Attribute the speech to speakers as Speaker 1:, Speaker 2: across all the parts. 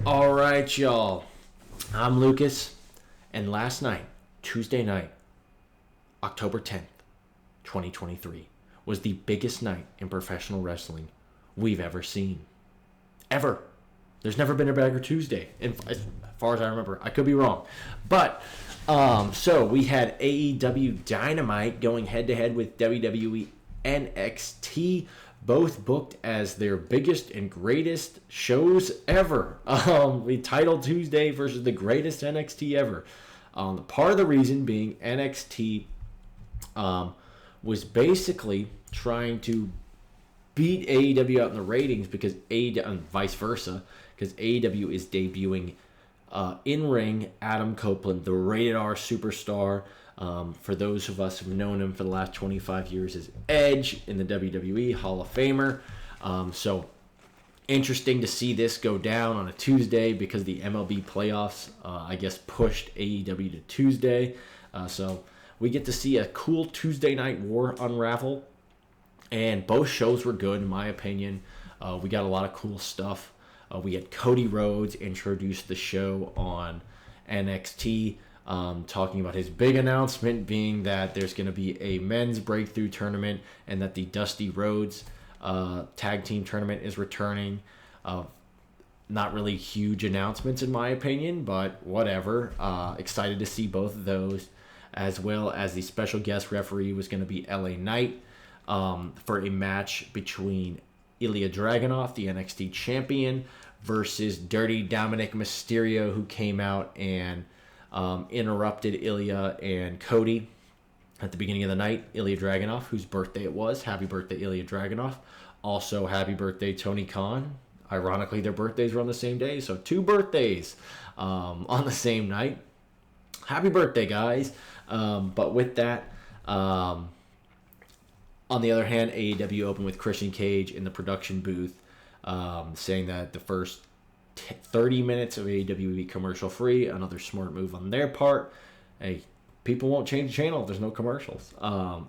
Speaker 1: All right, y'all. I'm Lucas, and last night, Tuesday night, October 10th, 2023, was the biggest night in professional wrestling we've ever seen. Ever. There's never been a bigger Tuesday, as far as I remember. I could be wrong. But, so we had AEW Dynamite going head-to-head with WWE NXT, both booked as their biggest and greatest shows ever. The Title Tuesday versus the greatest NXT ever. Part of the reason being NXT was basically trying to beat AEW out in the ratings because AEW, and vice versa, because AEW is debuting in-ring Adam Copeland, the rated R superstar. For those of us who've known him for the last 25 years as Edge in the WWE Hall of Famer. So interesting to see this go down on a Tuesday because the MLB playoffs, I guess, pushed AEW to Tuesday. So we get to see a cool Tuesday night war unravel. And both shows were good, in my opinion. We got a lot of cool stuff. We had Cody Rhodes introduce the show on NXT. Talking about his big announcement being that there's going to be a men's breakthrough tournament and that the Dusty Rhodes tag team tournament is returning. Not really huge announcements in my opinion, but whatever. Excited to see both of those, as well as the special guest referee was going to be LA Knight for a match between Ilya Dragunov, the NXT champion, versus Dirty Dominic Mysterio, who came out and interrupted Ilya and Cody at the beginning of the night. Ilya Dragunov, whose birthday it was. Happy birthday, Ilya Dragunov. Also, happy birthday, Tony Khan. Ironically, their birthdays were on the same day, so 2 birthdays on the same night. Happy birthday, guys. But with that, on the other hand, AEW opened with Christian Cage in the production booth, saying that the first 30 minutes of AEW would be commercial free. Another smart move on their part. Hey, people won't change the channel if there's no commercials.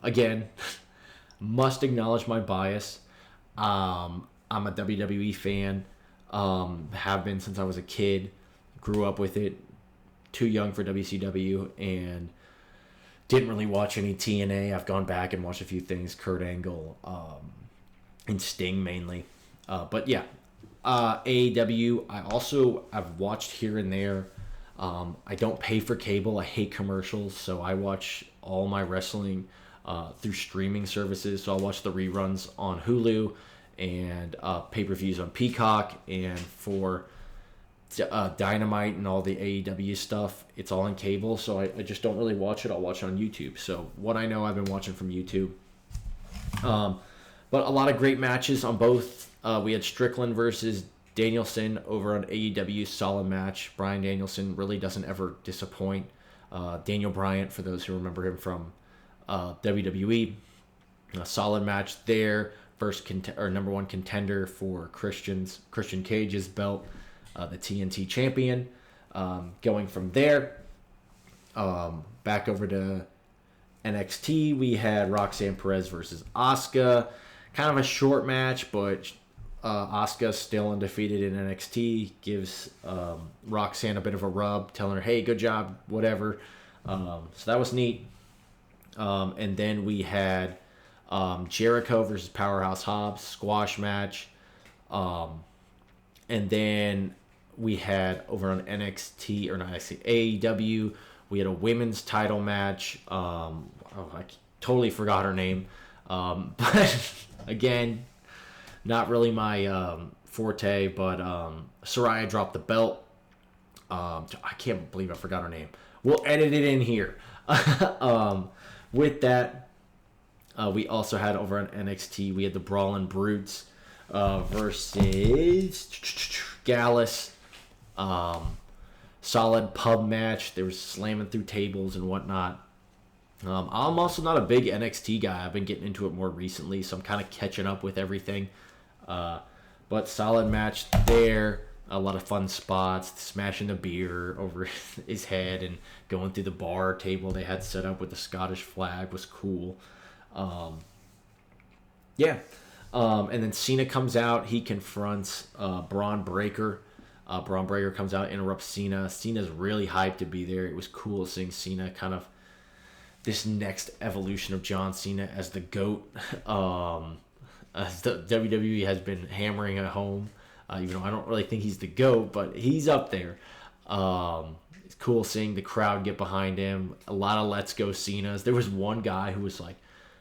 Speaker 1: Again, must acknowledge my bias. I'm a WWE fan. Have been since I was a kid. Grew up with it. Too young for WCW and didn't really watch any TNA. I've gone back and watched a few things. Kurt Angle and Sting mainly. But yeah. AEW, I've watched here and there. I don't pay for cable. I hate commercials, so I watch all my wrestling through streaming services. So I'll watch the reruns on Hulu and pay-per-views on Peacock. And for Dynamite and all the AEW stuff, it's all on cable, so I just don't really watch it. I'll watch it on YouTube. So what I know, I've been watching from YouTube. But a lot of great matches on both. We had Strickland versus Danielson over on AEW. Solid match. Bryan Danielson really doesn't ever disappoint. Daniel Bryant, for those who remember him from WWE. A solid match there. Number one contender for Christian Cage's belt, the TNT champion. Going from there, back over to NXT, we had Roxanne Perez versus Asuka. Kind of a short match, but Asuka still undefeated in NXT, gives Roxanne a bit of a rub, telling her, hey, good job, whatever. So that was neat. And then we had Jericho versus Powerhouse Hobbs, squash match. And then we had over on NXT, or not NXT, AEW, we had a women's title match. I totally forgot her name. But again, not really my forte, but Saraya dropped the belt. I can't believe I forgot her name. We'll edit it in here. With that, we also had over on NXT, we had the Brawlin' Brutes versus Gallus. Solid pub match. They were slamming through tables and whatnot. I'm also not a big NXT guy. I've been getting into it more recently, so I'm kind of catching up with everything. But solid match there. A lot of fun spots. Smashing the beer over his head and going through the bar table they had set up with the Scottish flag was cool. And then Cena comes out. He confronts Braun Breaker. Braun Breaker comes out, interrupts Cena. Cena's really hyped to be there. It was cool seeing Cena kind of this next evolution of John Cena as the GOAT. As the WWE has been hammering at home. Even though I don't really think he's the GOAT, but he's up there. It's cool seeing the crowd get behind him. A lot of Let's Go Cenas. There was one guy who was like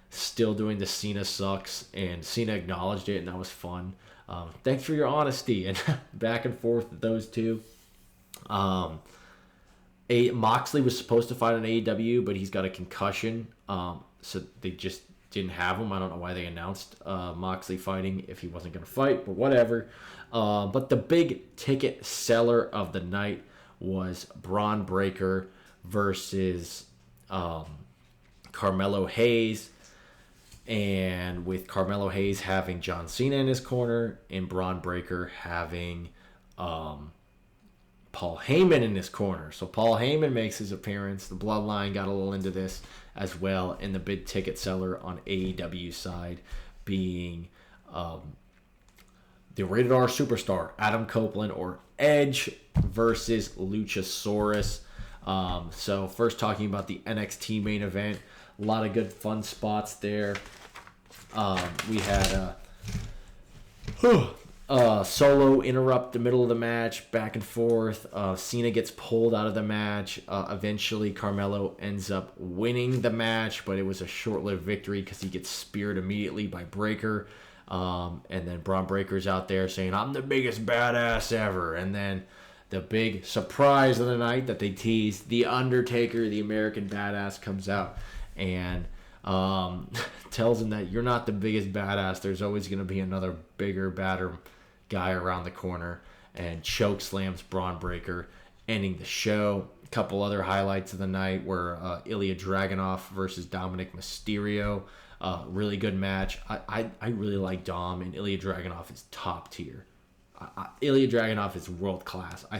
Speaker 1: still doing the Cena sucks, and Cena acknowledged it, and that was fun. Thanks for your honesty, and back and forth with those two. Moxley was supposed to fight on AEW, but he's got a concussion, so they just didn't have him. I don't know why they announced Moxley fighting if he wasn't going to fight, but whatever. But the big ticket seller of the night was Braun Breaker versus Carmelo Hayes. And with Carmelo Hayes having John Cena in his corner and Braun Breaker having Paul Heyman in his corner. So Paul Heyman makes his appearance. The Bloodline got a little into this as well. And the big ticket seller on AEW side being the Rated R Superstar, Adam Copeland, or Edge versus Luchasaurus. So first talking about the NXT main event. A lot of good fun spots there. We had Solo interrupt the middle of the match, back and forth. Cena gets pulled out of the match. Eventually, Carmelo ends up winning the match, but it was a short-lived victory because he gets speared immediately by Breaker. And then Braun Breaker's out there saying, "I'm the biggest badass ever." And then the big surprise of the night that they teased, The Undertaker, the American Badass, comes out and tells him that you're not the biggest badass. There's always going to be another bigger, badder guy around the corner, and choke slams Braun Breaker, ending the show. A couple other highlights of the night were Ilya Dragunov versus Dominic Mysterio. Really good match. I really like Dom, and Ilya Dragunov is top tier. Ilya Dragunov is world class. I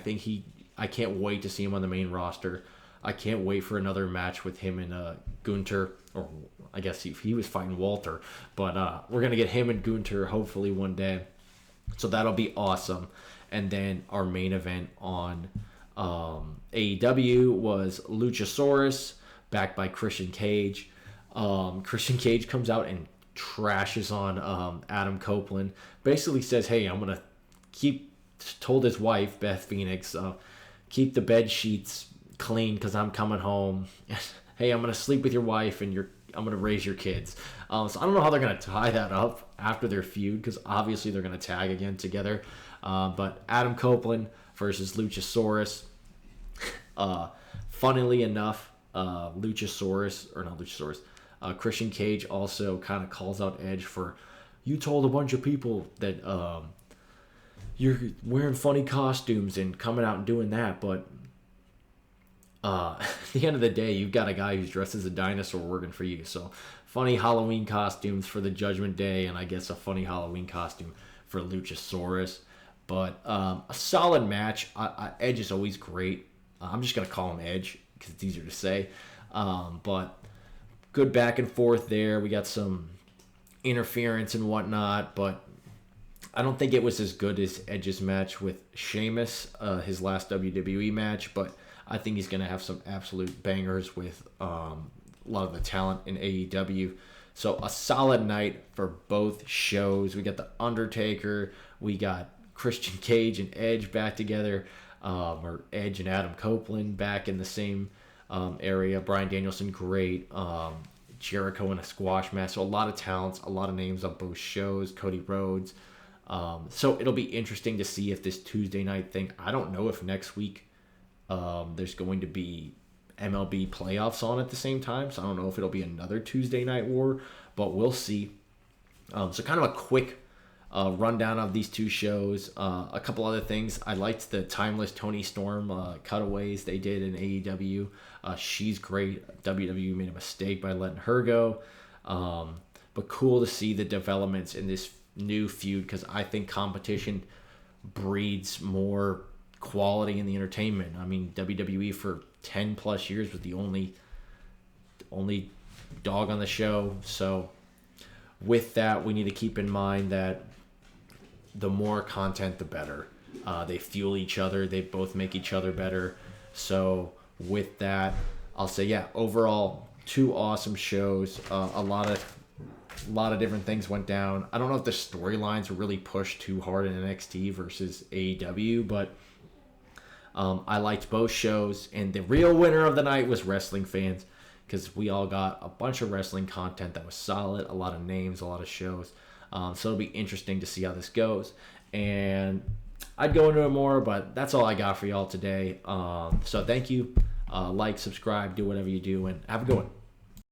Speaker 1: can't wait to see him on the main roster. I can't wait for another match with him and Gunter, or I guess he was fighting Walter, but we're gonna get him and Gunter hopefully one day, so that'll be awesome. And then our main event on AEW was Luchasaurus, backed by Christian Cage. Christian Cage comes out and trashes on Adam Copeland. Basically says, "Hey, I'm gonna told his wife Beth Phoenix, keep the bed sheets clean because I'm coming home. Hey, I'm gonna sleep with your wife and I'm gonna raise your kids." So I don't know how they're gonna tie that up after their feud, because obviously they're gonna tag again together. But Adam Copeland versus Luchasaurus. Funnily enough, Christian Cage also kind of calls out Edge for, "You told a bunch of people that you're wearing funny costumes and coming out and doing that, but at the end of the day, you've got a guy who's dressed as a dinosaur working for you." So funny Halloween costumes for the Judgment Day, and I guess a funny Halloween costume for Luchasaurus. But a solid match. Edge is always great. I'm just going to call him Edge because it's easier to say. But good back and forth there. We got some interference and whatnot, but I don't think it was as good as Edge's match with Sheamus, his last WWE match, but I think he's going to have some absolute bangers with a lot of the talent in AEW. So a solid night for both shows. We got The Undertaker. We got Christian Cage and Edge back together, or Edge and Adam Copeland back in the same area. Bryan Danielson, great. Jericho in a squash match. So a lot of talents, a lot of names on both shows. Cody Rhodes. So it'll be interesting to see if this Tuesday night thing, I don't know if next week there's going to be MLB playoffs on at the same time, so I don't know if it'll be another Tuesday night war, but we'll see. So kind of a quick rundown of these two shows. A couple other things. I liked the Timeless Toni Storm cutaways they did in AEW. She's great. WWE made a mistake by letting her go, but cool to see the developments in this new feud, because I think competition breeds more quality in the entertainment. I mean, WWE for 10 plus years was the only dog on the show. So with that, we need to keep in mind that the more content, the better. They fuel each other. They both make each other better. So with that, I'll say, yeah, overall, 2 awesome shows. A lot of different things went down. I don't know if the storylines were really pushed too hard in NXT versus AEW, but I liked both shows. And the real winner of the night was wrestling fans, because we all got a bunch of wrestling content that was solid, a lot of names, a lot of shows. So it'll be interesting to see how this goes. And I'd go into it more, but that's all I got for y'all today. So thank you. Like, subscribe, do whatever you do, and have a good one.